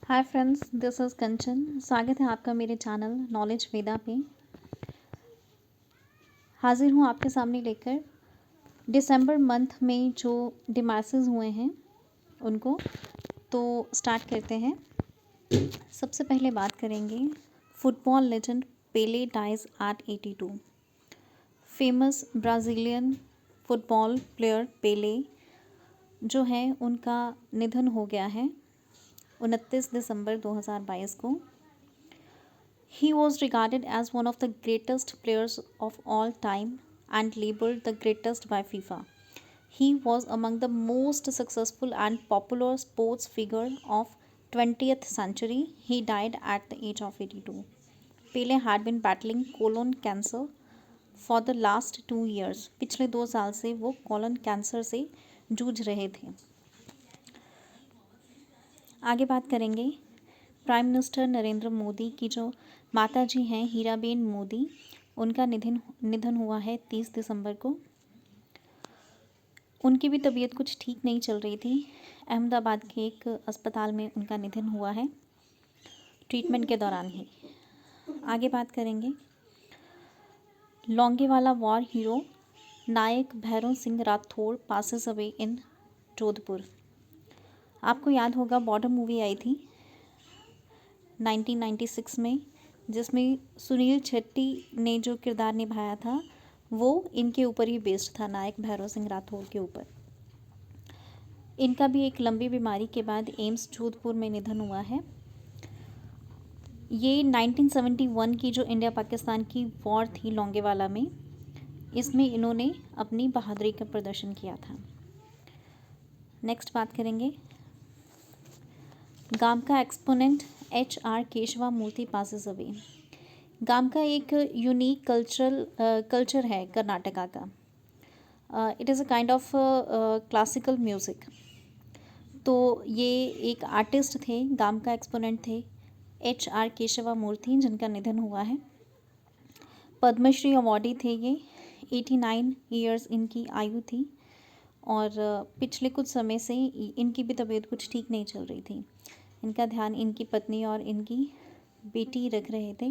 Hi friends, this is कंचन। स्वागत है आपका मेरे चैनल नॉलेज वेदा पे। हाजिर हूँ आपके सामने लेकर दिसंबर मंथ में जो डिमाइसेस हुए हैं उनको। तो स्टार्ट करते हैं। सबसे पहले बात करेंगे football legend Pele dies at 82। Famous Brazilian football player Pele जो है उनका निधन हो गया है 29 दिसंबर 2022 को। He was regarded as one of the greatest players of all time and labeled the greatest by FIFA. He was among the most successful and popular sports figure of 20th century. He died at the age of 82. Pele had been battling colon cancer for the last 2 years. पिछले 2 साल से वो colon cancer से जूझ रहे थे। आगे बात करेंगे प्राइम मिनिस्टर नरेंद्र मोदी की जो माता जी हैं हीराबेन मोदी, उनका निधन हुआ है 30 दिसंबर को। उनकी भी तबीयत कुछ ठीक नहीं चल रही थी। अहमदाबाद के एक अस्पताल में उनका निधन हुआ है ट्रीटमेंट के दौरान ही। आगे बात करेंगे Longewala war hero Naik Bhairav Singh Rathore passes away in Jodhpur. आपको याद होगा बॉर्डर मूवी आई थी 1996 में, जिसमें सुनील शेट्टी ने जो किरदार निभाया था वो इनके ऊपर ही बेस्ड था, नायक भैरव सिंह राठौड़ के ऊपर। इनका भी एक लंबी बीमारी के बाद एम्स जोधपुर में निधन हुआ है। ये 1971 की जो इंडिया पाकिस्तान की वॉर थी लोंगेवाला में, इसमें इन्होंने अपनी बहादुरी का प्रदर्शन किया था। नेक्स्ट बात करेंगे गाम का एक्सपोनेंट HR केशवा मूर्ति पासेस अवे। गाम का एक यूनिक कल्चर है कर्नाटका का। It is a kind of classical music. तो ये एक आर्टिस्ट थे, गाम का एक्सपोनेंट थे HR केशवा मूर्ति, जिनका निधन हुआ है। पद्मश्री अवॉर्डी थे ये। 89 ईयर्स इनकी आयु थी और पिछले कुछ समय से इनकी भी तबीयत कुछ ठीक नहीं चल रही थी। इनका ध्यान इनकी पत्नी और इनकी बेटी रख रहे थे।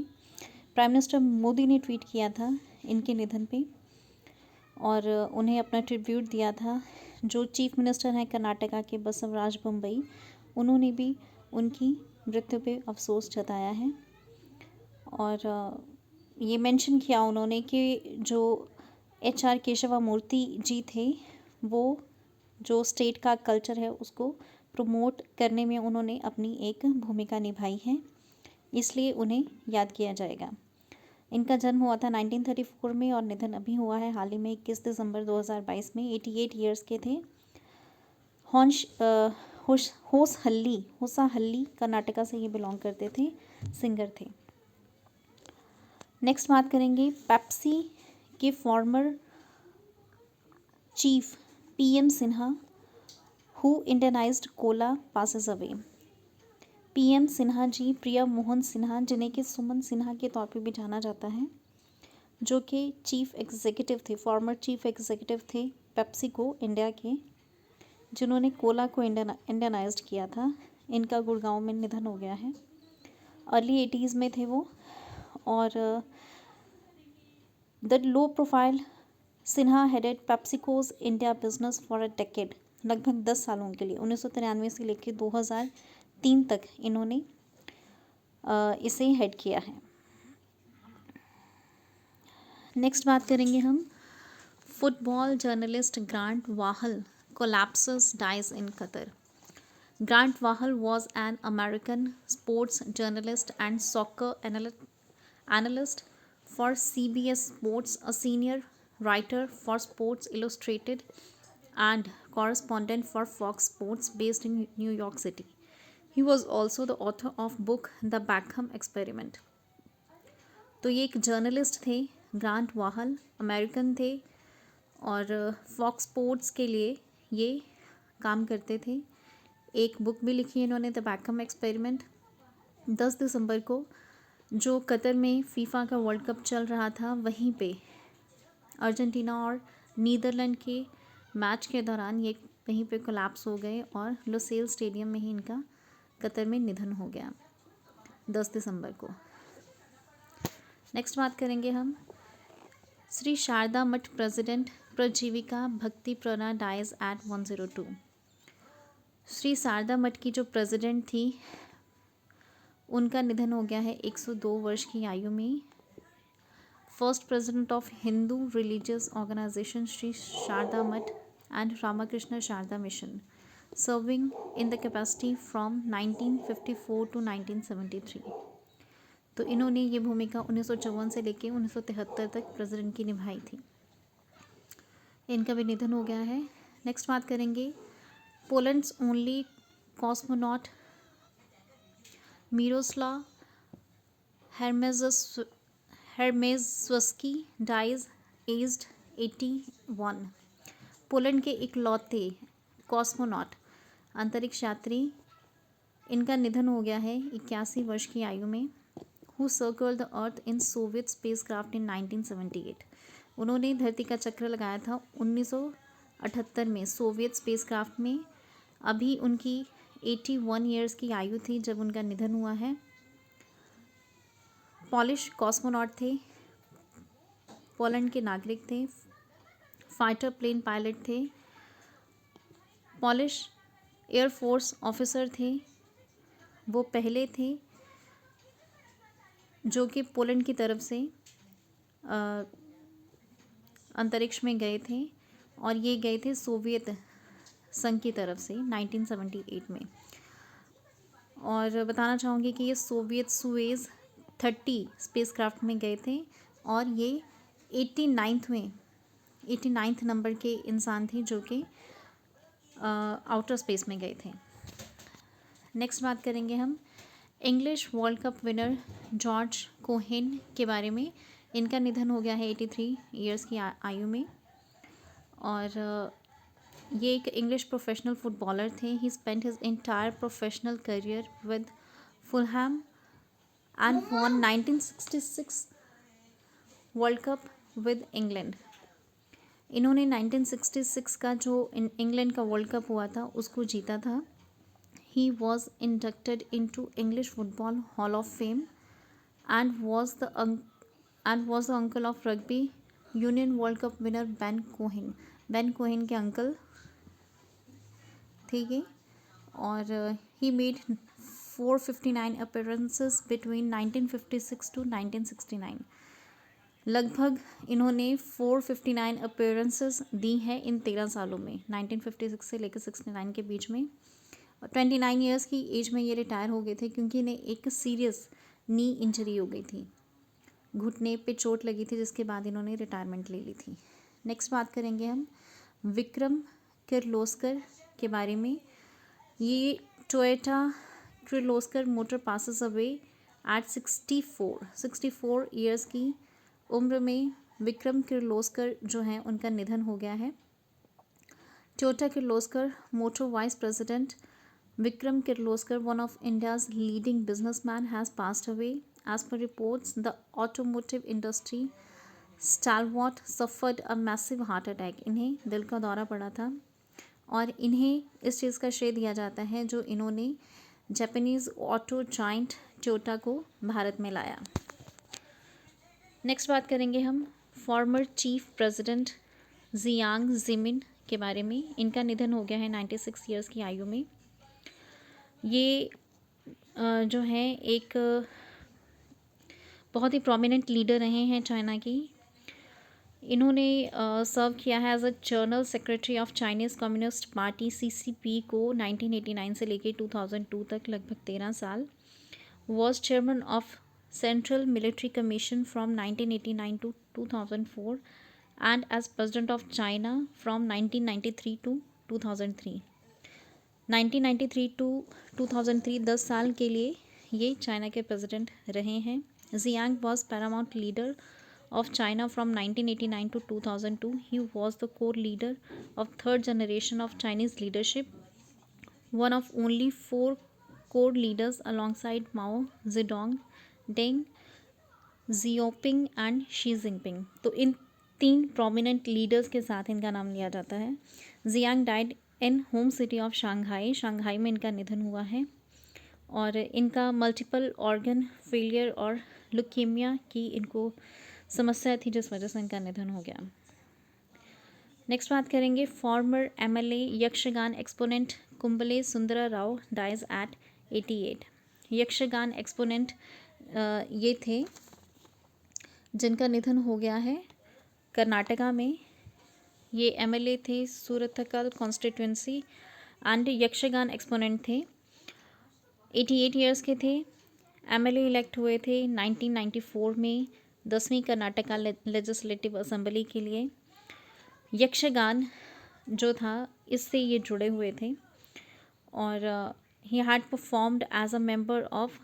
प्राइम मिनिस्टर मोदी ने ट्वीट किया था इनके निधन पे और उन्हें अपना ट्रिब्यूट दिया था। जो चीफ मिनिस्टर हैं कर्नाटका के बसवराज बम्बई, उन्होंने भी उनकी मृत्यु पे अफसोस जताया है और ये मेंशन किया उन्होंने कि जो HR केशवा मूर्ति जी थे वो जो स्टेट का कल्चर है उसको प्रमोट करने में उन्होंने अपनी एक भूमिका निभाई है, इसलिए उन्हें याद किया जाएगा। इनका जन्म हुआ था 1934 में और निधन अभी हुआ है हाल ही में 21 दिसंबर 2022 में। 88 ईयर्स के थे। होसाहल्ली कर्नाटका से ये बिलोंग करते थे, सिंगर थे। नेक्स्ट बात करेंगे पेप्सी के former chief PM Sinha who Indianised cola passes away. PM Sinha ji Priya Mohan Sinha, जिन्हें कि सुमन सिन्हा के तौर पे भी जाना जाता है, जो कि चीफ एग्जीक्यूटिव थे, फॉर्मर चीफ एग्जीक्यूटिव थे पेप्सिको इंडिया के, जिन्होंने कोला को इंडियनाइज्ड किया था। इनका गुड़गांव में निधन हो गया है। अर्ली 80s में थे वो। और the low profile Sinha headed PepsiCo's India business for a decade. लगभग 10 सालों के लिए 1993 से लेकर 2003 तक इन्होंने इसे हेड किया है। नेक्स्ट बात करेंगे हम football journalist Grant Wahl collapses dies in Qatar. Grant Wahl was an American sports journalist and soccer analyst for CBS Sports, a senior writer for Sports Illustrated and correspondent for Fox Sports based in New York City. He was also the author of book The Beckham Experiment. तो ये एक journalist थे grant वाहल, American थे और fox sports के लिए ये काम करते थे। एक बुक भी लिखी इन्होंने द बैकहम एक्सपेरिमेंट। 10 दिसंबर को जो कतर में फीफा का वर्ल्ड कप चल रहा था, वहीं पे अर्जेंटीना और नीदरलैंड के मैच के दौरान ये वहीं पे कोलैप्स हो गए और लुसेल स्टेडियम में ही इनका कतर में निधन हो गया 10 दिसंबर को। नेक्स्ट बात करेंगे हम श्री शारदा मठ प्रेसिडेंट प्रजीविका भक्ति प्रणा डाइज एट 102। श्री शारदा मठ की जो प्रेसिडेंट थी उनका निधन हो गया है 102 वर्ष की आयु में। First president of Hindu religious organisation Shri Sarada Math and Ramakrishna Sarada mission serving in the capacity from 1954 to 1973। तो इन्होंने ये भूमिका 1954 से लेकर 1973 तक प्रेसिडेंट की निभाई थी। इनका भी निधन हो गया है। नेक्स्ट बात करेंगे Poland's only cosmonaut Miroslaw Hermaszewski dies aged 81। Poland के इकलौते कॉस्मोनॉट अंतरिक्ष यात्री, इनका निधन हो गया है 81 वर्ष की आयु में। Who circled the earth in Soviet spacecraft in 1978। उन्होंने धरती का चक्र लगाया था 1978 में सोवियत स्पेसक्राफ्ट में। अभी उनकी 81 ईयर्स की आयु थी जब उनका निधन हुआ है। पॉलिश कॉस्मोनॉट थे, पोलैंड के नागरिक थे, फाइटर प्लेन पायलट थे, पॉलिश एयरफोर्स ऑफिसर थे। वो पहले थे जो कि पोलैंड की तरफ से अंतरिक्ष में गए थे और ये गए थे सोवियत संघ की तरफ से 1978 में। और बताना चाहूँगी कि ये सोवियत सुएज 30 स्पेसक्राफ्ट में गए थे और ये 89th नंबर के इंसान थे जो कि आउटर स्पेस में गए थे। नेक्स्ट बात करेंगे हम English world cup winner George Cohen के बारे में। इनका निधन हो गया है 83 ईयर्स की आयु में और ये एक इंग्लिश प्रोफेशनल फुटबॉलर थे। He spent his entire professional career with Fulham and won 1966 world cup with England. इन्होंने 1966 का जो इंग्लैंड का वर्ल्ड कप हुआ था उसको जीता था। He was inducted into English Football Hall of Fame and was the uncle of Rugby Union World Cup winner Ben Cohen। Ben Cohen के अंकल थे ये और he made 459 appearances between 1956 to 1969। लगभग इन्होंने 459 अपीयरेंसेस दी हैं इन 13 सालों में, 1956 से लेकर 69 के बीच में। 29 ईयर्स की एज में ये रिटायर हो गए थे क्योंकि इन्हें एक सीरियस नी इंजरी हो गई थी, घुटने पे चोट लगी थी जिसके बाद इन्होंने रिटायरमेंट ले ली थी। नेक्स्ट बात करेंगे हम विक्रम किर्लोस्कर के बारे में। ये Toyota Kirloskar motor passes away at 64 years की उम्र में विक्रम किर्लोस्कर जो हैं उनका निधन हो गया है। Toyota Kirloskar motor vice president Vikram Kirloskar, one of India's leading businessman, has passed away. As per reports, the automotive industry stalwart suffered a massive heart attack. इन्हें दिल का दौरा पड़ा था और इन्हें इस चीज़ का श्रेय दिया जाता है जो इन्होंने जापानीज़ ऑटो जाइंट टोयोटा को भारत में लाया। नेक्स्ट बात करेंगे हम former chief president Jiang Jimin के बारे में। इनका निधन हो गया है 96 ईयर्स की आयु में। ये जो है एक बहुत ही प्रोमिनेंट लीडर रहे हैं चाइना की। इन्होंने सर्व किया है as a general secretary of Chinese communist party CCP को 1989 से लेकर 2002 तक, लगभग 13 साल। Was chairman of central military commission from 1989 to 2004 and as president of China from 1993 to 2003। 1993 to 2003 10 साल के लिए ये चाइना के प्रेसिडेंट रहे हैं। Jiang was Paramount leader of China from 1989 to 2002. He was the core leader of third generation of Chinese leadership, one of only 4 core leaders alongside Mao Zedong, Deng Xiaoping and Xi Jinping. तो इन 3 prominent leaders के साथ इनका नाम लिया जाता है। Jiang died in home city of Shanghai। Shanghai में इनका निधन हुआ है। और इनका मल्टीपल ऑर्गन फेलियर और लुकेमिया की इनको समस्या थी, जिस वजह से इनका निधन हो गया। नेक्स्ट बात करेंगे former MLA Yakshagana exponent Kumble Sundara Rao dies at 88। Yakshagana exponent ये थे जिनका निधन हो गया है कर्नाटका में। ये एमएलए थे Surathkal constituency and Yakshagana exponent थे। 88 ईयर्स के थे। एमएलए इलेक्ट हुए थे 1994 में 10वीं कर्नाटका लेजिस्लेटिव असेंबली के लिए। यक्षगान जो था इससे ये जुड़े हुए थे और he had performed as a member of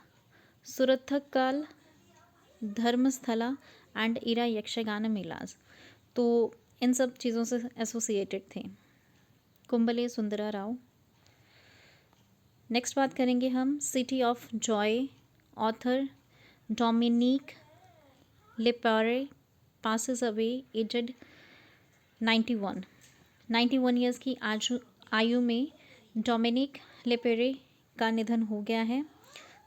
Surathkal Dharmasthala and Ira Yakshagana melas. तो इन सब चीज़ों से एसोसिएटेड थे कुंबले सुंदरा राव। नेक्स्ट बात करेंगे हम city of joy. Author Dominique Lapierre passes away aged 91 years की आयु में डोमिनिक लेपेरे का निधन हो गया है।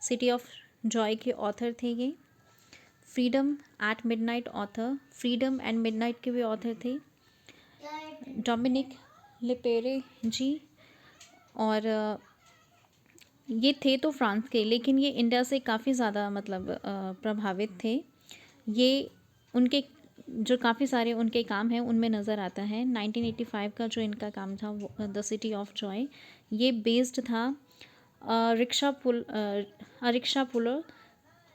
सिटी ऑफ जॉय के ऑथर थे ये। Freedom at midnight author, freedom and midnight के भी ऑथर थे डोमिनिक लेपेरे जी। और ये थे तो फ्रांस के, लेकिन ये इंडिया से काफ़ी ज़्यादा मतलब प्रभावित थे। ये उनके जो काफ़ी सारे उनके काम हैं उनमें नज़र आता है। 1985 का जो इनका काम था द सिटी ऑफ जॉय, ये बेस्ड था रिक्शा पुलर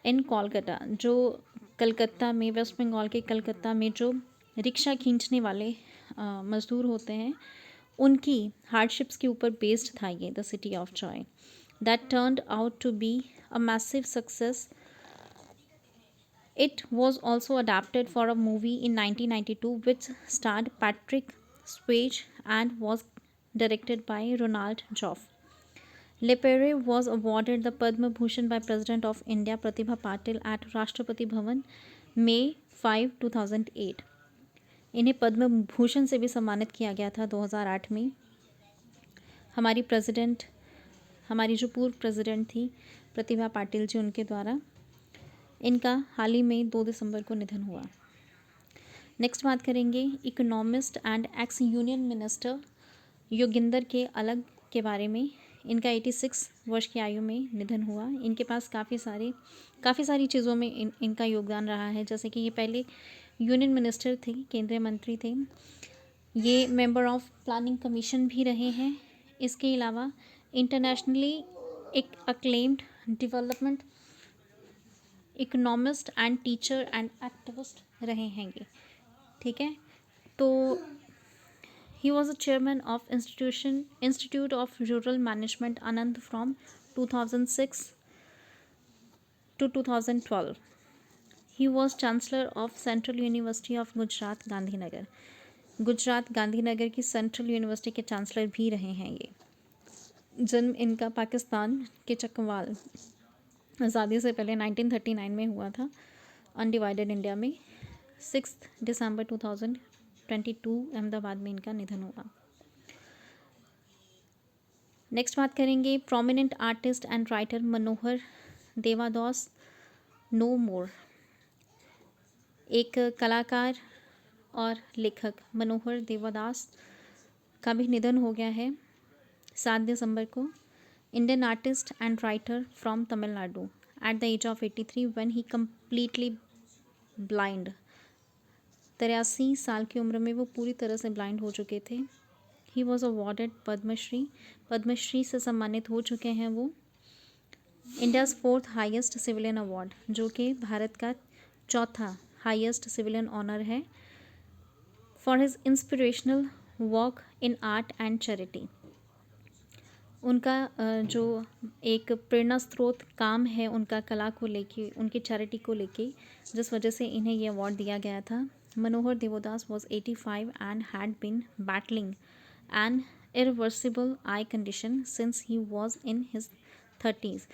इन कोलकाता, जो कलकत्ता में, वेस्ट बंगाल के कलकत्ता में जो रिक्शा खींचने वाले मज़दूर होते हैं उनकी हार्डशिप्स के ऊपर बेस्ड था ये the city of joy. That turned out to be a massive success. It was also adapted for a movie in 1992 which starred Patrick Swayze and was directed by Ronald Joff. Lepere was awarded the Padma Bhushan by President of India Pratibha Patil at Rashtrapati Bhavan May 5, 2008. इन्हें पद्म भूषण से भी सम्मानित किया गया था 2008 में। हमारी जो पूर्व प्रेसिडेंट थी प्रतिभा पाटिल जी, उनके द्वारा इनका हाल ही में 2 दिसंबर को निधन हुआ। नेक्स्ट बात करेंगे economist and x union minister Yoginder के अलग के बारे में। इनका 86 वर्ष की आयु में निधन हुआ। इनके पास काफ़ी सारी चीज़ों में इनका योगदान रहा है। जैसे कि ये पहले यूनियन मिनिस्टर थे, केंद्रीय मंत्री थे। ये मेंबर ऑफ प्लानिंग कमीशन भी रहे हैं। इसके अलावा इंटरनेशनली एक acclaimed development economist and teacher and activist रहे हैं ये, ठीक है। तो he was a chairman of institute of rural management Anand from 2006 to 2012। He was chancellor of central university of Gujarat Gandhinagar. Gujarat Gandhinagar की सेंट्रल यूनिवर्सिटी के चांसलर भी रहे हैं ये। जन्म इनका पाकिस्तान के चकवाल आज़ादी से पहले 1939 में हुआ था, अनडिवाइडेड इंडिया में। 6 दिसंबर 2022 अहमदाबाद में इनका निधन हुआ। नेक्स्ट बात करेंगे prominent artist and writer Manohar Devadas no more. एक कलाकार और लेखक मनोहर देवादास का भी निधन हो गया है 7 दिसंबर को। Indian artist and writer from Tamil Nadu at the age of 83 when he completely blind. 83 साल की उम्र में वो पूरी तरह से ब्लाइंड हो चुके थे। ही वॉज अवॉर्डेड पद्मश्री से सम्मानित हो चुके हैं वो। India's 4th highest civilian award, जो कि भारत का 4था हाईएस्ट सिविलियन ऑनर है, for his inspirational work in art and charity. उनका जो एक प्रेरणा स्रोत काम है उनका कला को लेके, उनकी चैरिटी को लेके, जिस वजह से इन्हें ये अवार्ड दिया गया था। Manohar Devadas was 85 and had been battling an irreversible eye condition since he was in his 30s।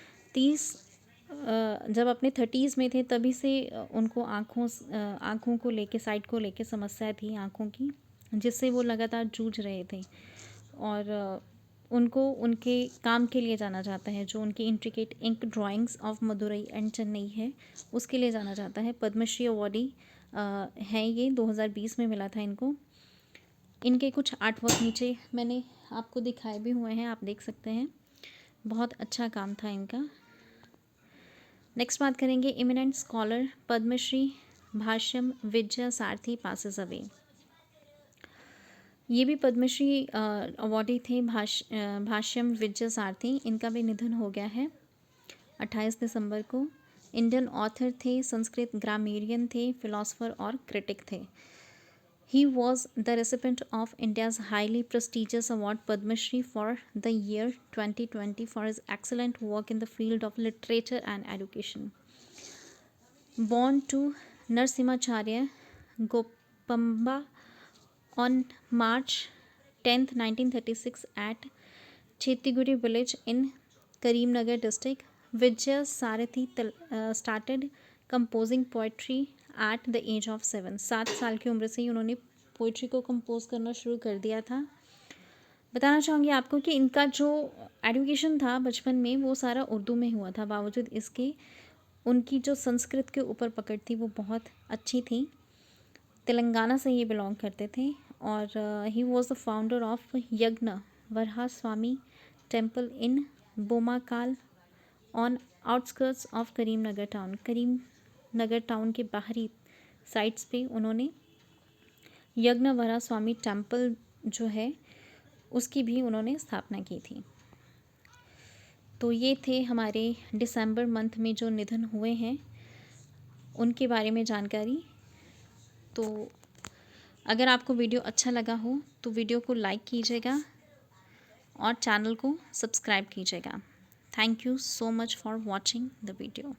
जब अपने 30s में थे तभी से उनको आँखों को लेके, साइट को लेके समस्या थी आँखों की, जिससे वो लगातार जूझ रहे थे। और उनको उनके काम के लिए जाना जाता है, जो उनकी intricate ink drawings of Madurai and Chennai है उसके लिए जाना जाता है। पद्मश्री अवॉर्डी हैं ये, 2020 में मिला था इनको। इनके कुछ आर्ट वर्क नीचे मैंने आपको दिखाए भी हुए हैं, आप देख सकते हैं, बहुत अच्छा काम था इनका। नेक्स्ट बात करेंगे इमिनेंट स्कॉलर पद्मश्री भाष्यम विजय सारथी पासेस अवे। ये भी पद्मश्री अवॉर्डी थे, भाष्यम विजय सारथी। इनका भी निधन हो गया है 28 दिसंबर को। इंडियन ऑथर थे, संस्कृत ग्रामेरियन थे, फिलोसोफर और क्रिटिक थे। He was the recipient of India's highly prestigious award Padma Shri for the year 2020 for his excellent work in the field of literature and education. Born to Narasimhacharya Gopamba on March 10th, 1936 at Chetiguri village in Karimnagar district, Vijay Sarathi started composing poetry at the age of 7। 7 साल की उम्र से ही उन्होंने poetry को compose करना शुरू कर दिया था। बताना चाहूँगी आपको कि इनका जो एजुकेशन था बचपन में वो सारा उर्दू में हुआ था, बावजूद इसके उनकी जो संस्कृत के ऊपर पकड़ थी वो बहुत अच्छी थी। तेलंगाना से ये बिलोंग करते थे और he was the founder of Yagna Varaha Swamy temple in Bommakal on outskirts of Karimnagar town. Karimnagar town के बाहरी साइड्स पे उन्होंने यज्ञवरा स्वामी टेम्पल जो है उसकी भी उन्होंने स्थापना की थी। तो ये थे हमारे दिसंबर मंथ में जो निधन हुए हैं उनके बारे में जानकारी। तो अगर आपको वीडियो अच्छा लगा हो तो वीडियो को लाइक कीजिएगा और चैनल को सब्सक्राइब कीजिएगा। Thank you so much for watching the video.